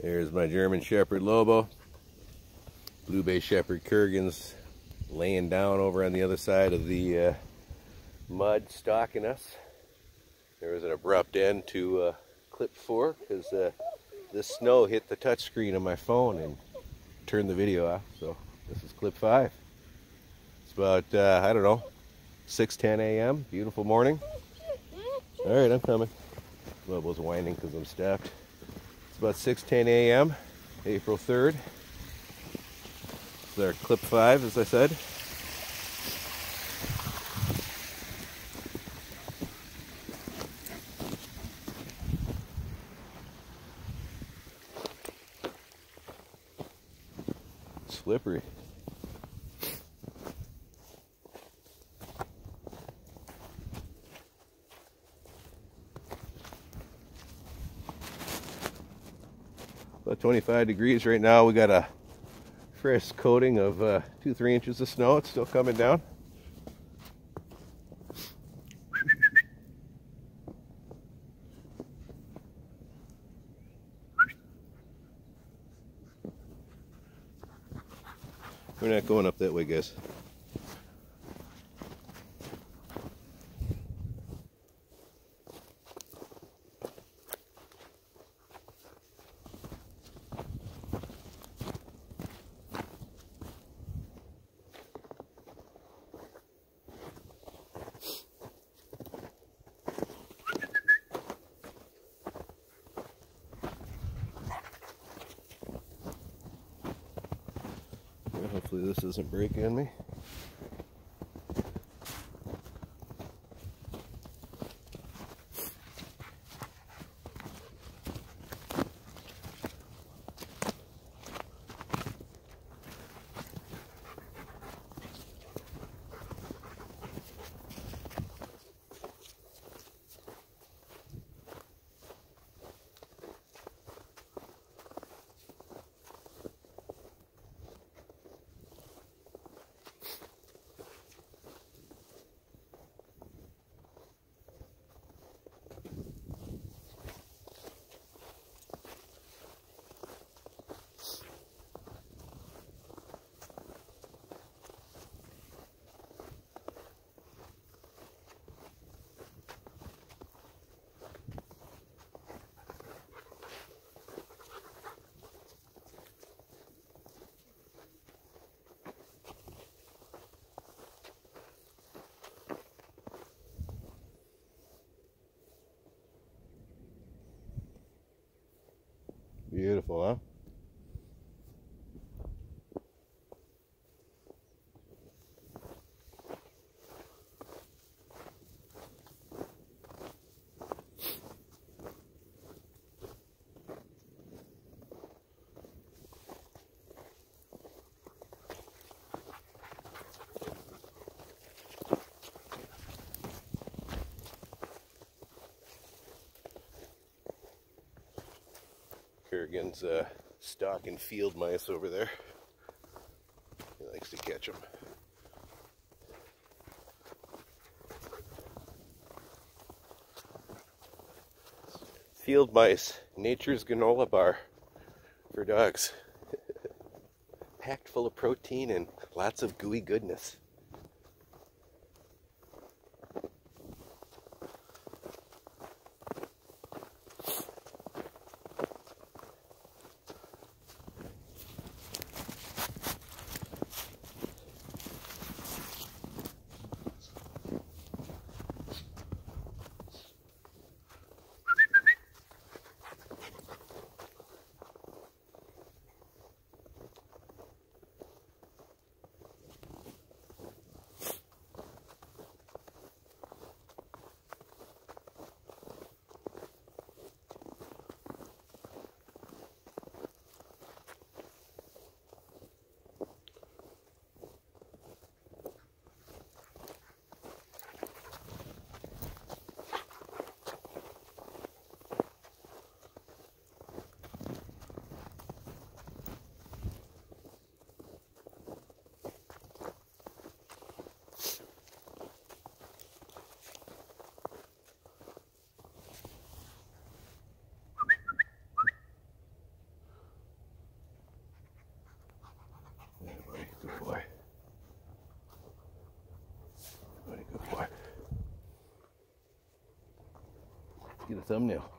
There's my German Shepherd Lobo. Blue Bay Shepherd Kurgan's laying down over on the other side of the mud, stalking us. There was an abrupt end to clip 4 because this snow hit the touch screen on my phone and turned the video off. So this is clip 5. It's about, I don't know, 6:10 a.m. Beautiful morning. Alright, I'm coming. Lobo's whining because I'm staffed. It's about 6:10 a.m. April 3rd. It's our clip 5, as I said. Slippery. About 25 degrees right now. We got a fresh coating of 2-3 inches of snow. It's still coming down. We're not going up that way, guys. Hopefully this doesn't break on me. Beautiful, huh? Kurgan's stalking field mice over there. He likes to catch them. Field mice, nature's granola bar for dogs. Packed full of protein and lots of gooey goodness. thumbnail.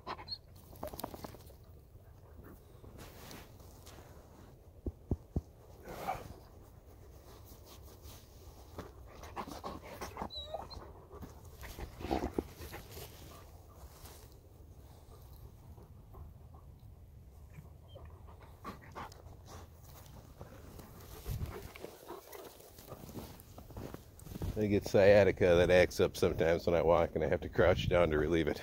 I get sciatica that acts up sometimes when I walk and I have to crouch down to relieve it.